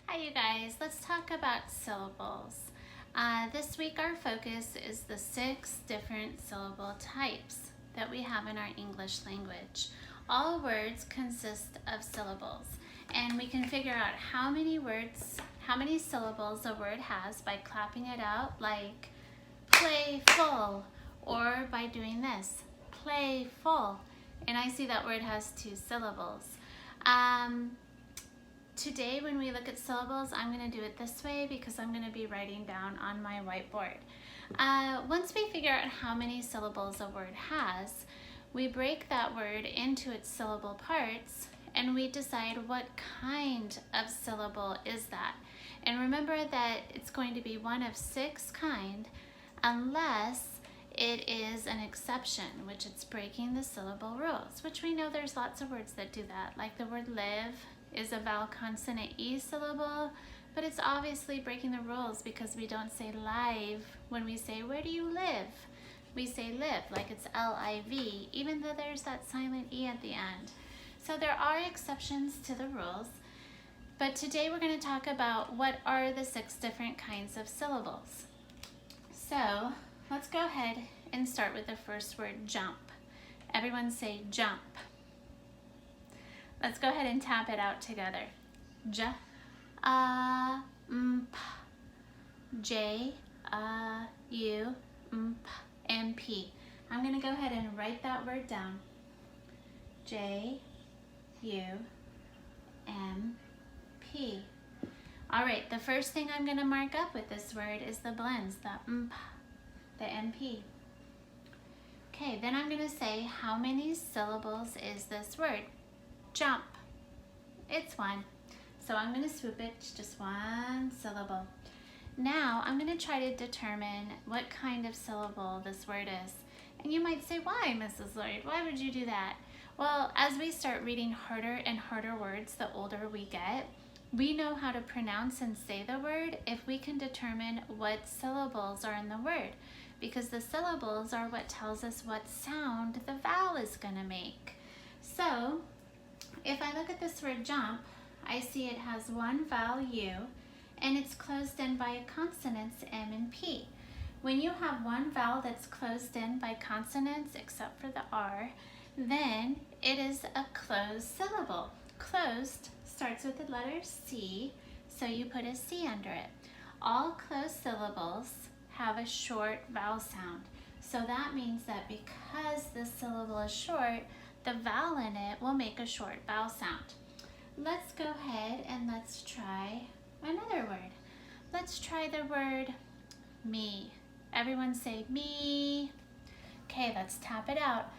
Hi you guys, let's talk about syllables. This week our focus is the 6 different syllable types that we have in our English language. All words consist of syllables, and we can figure out how many syllables a word has by clapping it out like playful, or by doing this, playful. And I see that word has 2 syllables. Today when we look at syllables, I'm going to do it this way because I'm going to be writing down on my whiteboard. Once we figure out how many syllables a word has, we break that word into its syllable parts and we decide what kind of syllable is that. And remember that it's going to be one of 6 kinds unless it is an exception, which it's breaking the syllable rules, which we know there's lots of words that do that, like the word live is a vowel consonant E syllable, but it's obviously breaking the rules because we don't say live when we say, where do you live? We say live, like it's L-I-V, even though there's that silent E at the end. So there are exceptions to the rules, but today we're going to talk about what are the 6 different kinds of syllables. So let's go ahead and start with the first word, jump. Everyone say jump. Let's go ahead and tap it out together. J, m, p. J, U, m, p, and P. I'm going to go ahead and write that word down. J, U, M, P. All right, the first thing I'm going to mark up with this word is the blends, the m, p, the MP. Okay, then I'm going to say how many syllables is this word? Jump. It's 1. So I'm going to swoop it, just 1 syllable. Now I'm going to try to determine what kind of syllable this word is. And you might say, why, Mrs. Lloyd? Why would you do that? Well, as we start reading harder and harder words the older we get, we know how to pronounce and say the word if we can determine what syllables are in the word, because the syllables are what tells us what sound the vowel is going to make. So if I look at this word jump, I see it has 1 vowel U and it's closed in by consonants M and P. When you have 1 vowel that's closed in by consonants except for the R, then it is a closed syllable. Closed starts with the letter C, so you put a C under it. All closed syllables have a short vowel sound. So that means that because the syllable is short, the vowel in it will make a short vowel sound. Let's go ahead and let's try another word. Let's try the word me. Everyone say me. Okay, let's tap it out.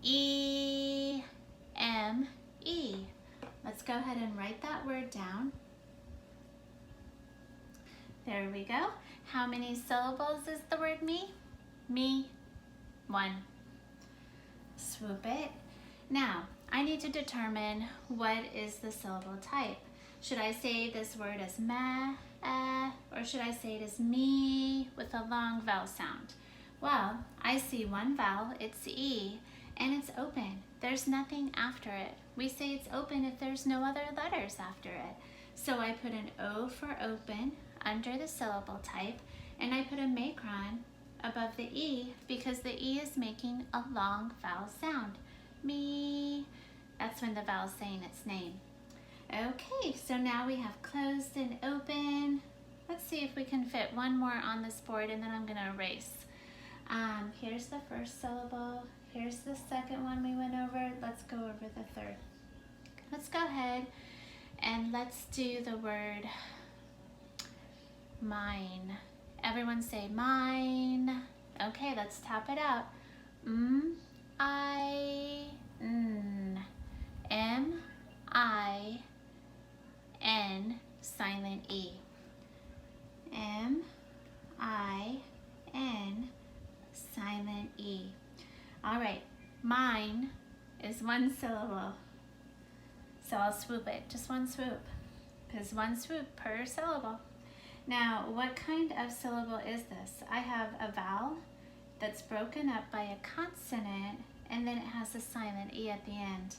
E, M, E. Let's go ahead and write that word down. There we go. How many syllables is the word me? Me, 1. Swoop it. Now, I need to determine what is the syllable type. Should I say this word as ma, or should I say it as me with a long vowel sound? Well, I see 1 vowel, it's E, and it's open. There's nothing after it. We say it's open if there's no other letters after it. So I put an O for open under the syllable type, and I put a macron above the E because the E is making a long vowel sound. Me. That's when the vowel's saying its name. Okay, so now we have closed and open. Let's see if we can fit 1 more on this board and then I'm going to erase. Here's the first syllable. Here's the second one we went over. Let's go over the third. Let's go ahead and let's do the word mine. Everyone say mine. Okay, let's tap it out. I-N. M-I-N, silent E. M-I-N, silent E. All right, mine is 1 syllable. So I'll swoop it, just 1 swoop, because 1 swoop per syllable. Now, what kind of syllable is this? I have a vowel that's broken up by a consonant and then it has a silent E at the end.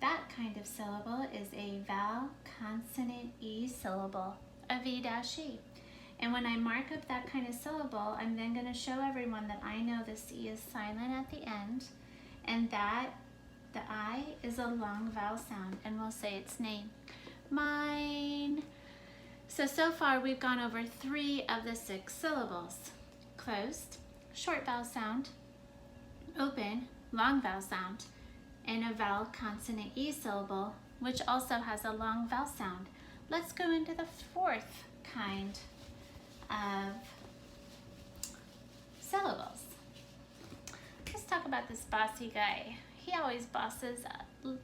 That kind of syllable is a vowel consonant E syllable, a V-E. And when I mark up that kind of syllable, I'm then going to show everyone that I know the C is silent at the end, and that the I is a long vowel sound, and we'll say its name. Mine. So far we've gone over 3 of the 6 syllables. Closed, short vowel sound, open, long vowel sound, and a vowel consonant E syllable, which also has a long vowel sound. Let's go into the 4th kind of syllables. Let's talk about this bossy guy. He always bosses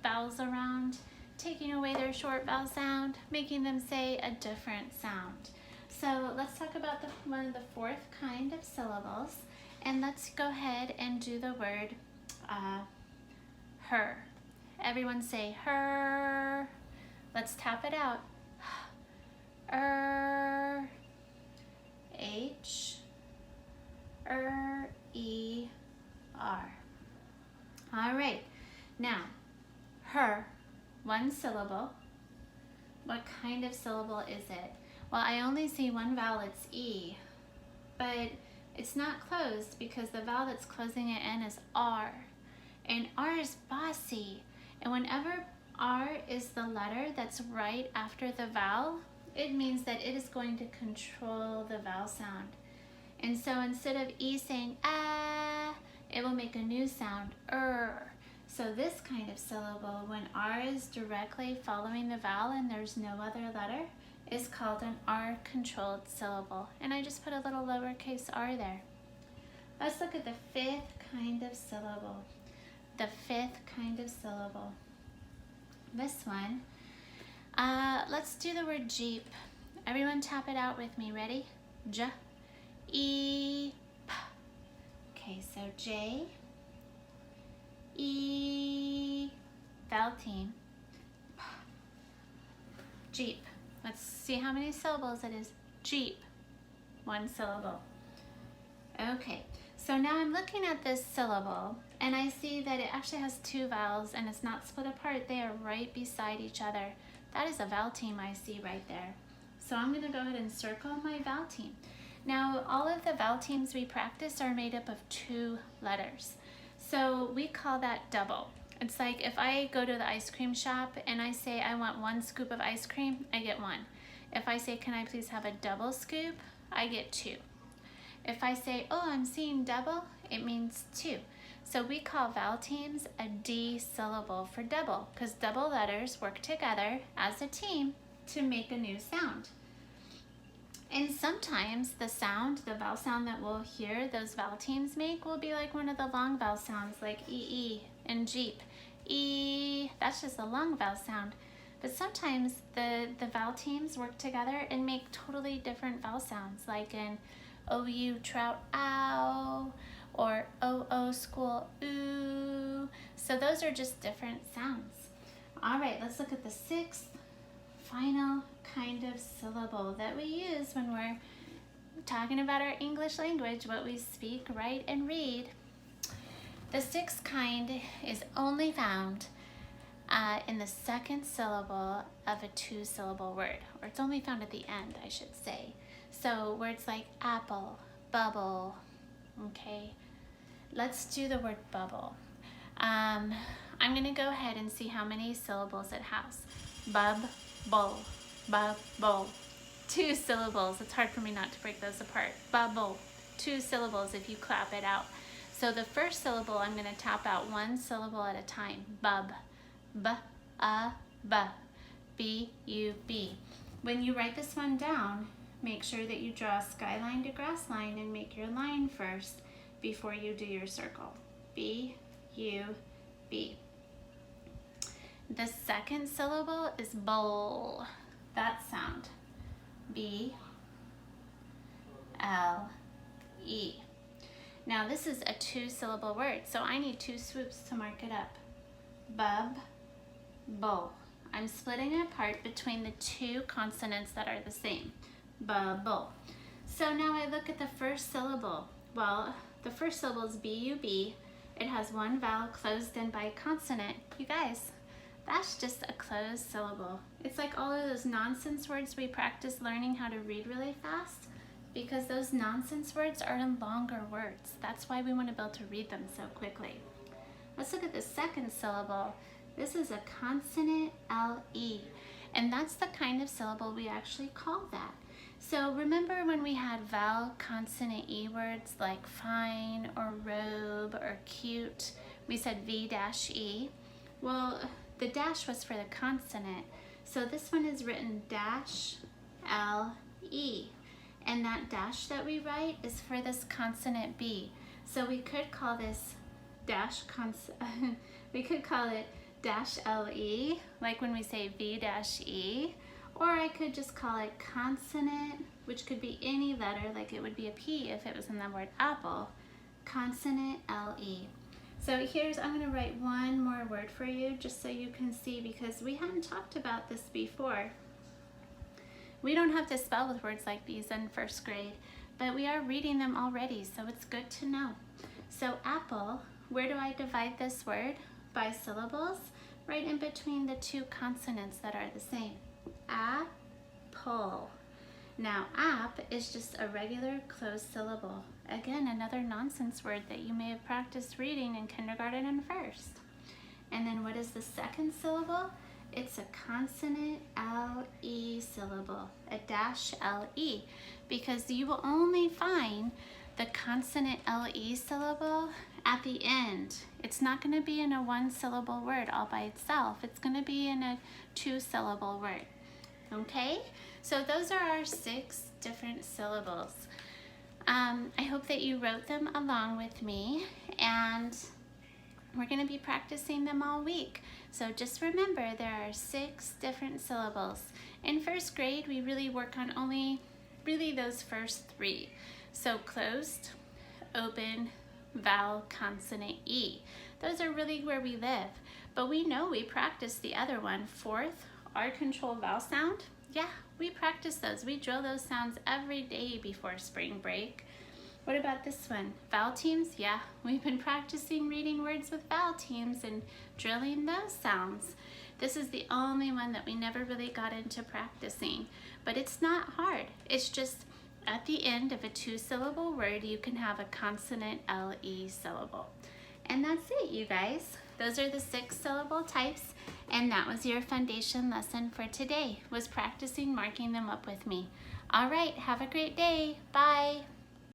vowels around, taking away their short vowel sound, making them say a different sound. So let's talk about one of the 4th kind of syllables, and let's go ahead and do the word her. Everyone say her. Let's tap it out. H E R. All right, now her, 1 syllable. What kind of syllable is it? Well, I only see 1 vowel, it's E, but it's not closed because the vowel that's closing it in is R, and R is bossy, and whenever R is the letter that's right after the vowel, it means that it is going to control the vowel sound. And so instead of E saying ah, it will make a new sound, So this kind of syllable, when R is directly following the vowel and there's no other letter, is called an R-controlled syllable. And I just put a little lowercase r there. Let's look at the 5th kind of syllable. The 5th kind of syllable. This one, let's do the word Jeep. Everyone tap it out with me. Ready? J, E, P. Okay, so J, E, vowel team, P. Jeep. Let's see how many syllables it is. Jeep, 1 syllable. Okay, so now I'm looking at this syllable and I see that it actually has 2 vowels and it's not split apart. They are right beside each other. That is a vowel team I see right there. So I'm gonna go ahead and circle my vowel team. Now, all of the vowel teams we practice are made up of 2 letters. So we call that double. It's like if I go to the ice cream shop and I say I want 1 scoop of ice cream, I get 1. If I say, can I please have a double scoop, I get 2. If I say, oh, I'm seeing double, it means 2. So we call vowel teams a D syllable for double, because double letters work together as a team to make a new sound. And sometimes the vowel sound that we'll hear those vowel teams make will be like one of the long vowel sounds, like E and Jeep. E, that's just a long vowel sound. But sometimes the vowel teams work together and make totally different vowel sounds, like in OU trout ow, or OO school ooh. So those are just different sounds. All right, let's look at the 6th final kind of syllable that we use when we're talking about our English language, what we speak, write, and read. The 6th kind is only found in the 2nd syllable of a 2-syllable word, or it's only found at the end, I should say. So words like apple, bubble, okay? Let's do the word bubble. I'm gonna go ahead and see how many syllables it has. Bubble, bubble, 2 syllables. It's hard for me not to break those apart. Bubble, 2 syllables if you clap it out. So the first syllable, I'm gonna tap out 1 syllable at a time. Bub, b, B-U-B. When you write this one down, make sure that you draw a skyline to grass line and make your line first before you do your circle. B-U-B. The 2nd syllable is bowl. That sound. B-L-E. Now this is a 2-syllable word, so I need 2 swoops to mark it up. Bub, bowl. I'm splitting it apart between the 2 consonants that are the same. Bubble. So now I look at the first syllable. Well, the first syllable is B-U-B. It has 1 vowel closed in by a consonant. You guys, That's just a closed syllable. It's like all of those nonsense words we practice learning how to read really fast, because those nonsense words are in longer words. That's why we want to be able to read them so quickly. Let's look at the second syllable. This is a consonant LE, and that's the kind of syllable we actually call that. So remember when we had vowel consonant E words like fine or robe or cute, we said V-E? Well, the dash was for the consonant. So this one is written dash L-E. And that dash that we write is for this consonant B. So we could call this we could call it dash LE, like when we say V-E, or I could just call it consonant, which could be any letter, like it would be a P if it was in the word apple, consonant LE. So I'm gonna write one more word for you just so you can see, because we hadn't talked about this before. We don't have to spell with words like these in first grade, but we are reading them already, so it's good to know. So apple, where do I divide this word? By syllables, right in between the two consonants that are the same. Apple. Now, ap is just a regular closed syllable. Again, another nonsense word that you may have practiced reading in kindergarten and first. And then what is the second syllable? It's a consonant LE syllable, a dash LE, because you will only find the consonant LE syllable at the end. It's not going to be in a one syllable word all by itself. It's going to be in a two syllable word. Okay, so those are our 6 different syllables. I hope that you wrote them along with me, and we're going to be practicing them all week. So just remember, there are 6 different syllables. In first grade, we really work on only really those first 3. So closed, open, vowel, consonant, E. Those are really where we live. But we know we practice the other one, fourth, R control vowel sound. Yeah, we practice those. We drill those sounds every day before spring break. What about this one? Vowel teams? Yeah, we've been practicing reading words with vowel teams and drilling those sounds. This is the only one that we never really got into practicing, but it's not hard. It's just at the end of a 2-syllable word, you can have a consonant LE syllable. And that's it, you guys. Those are the 6 syllable types, and that was your foundation lesson for today, was practicing marking them up with me. All right, have a great day. Bye.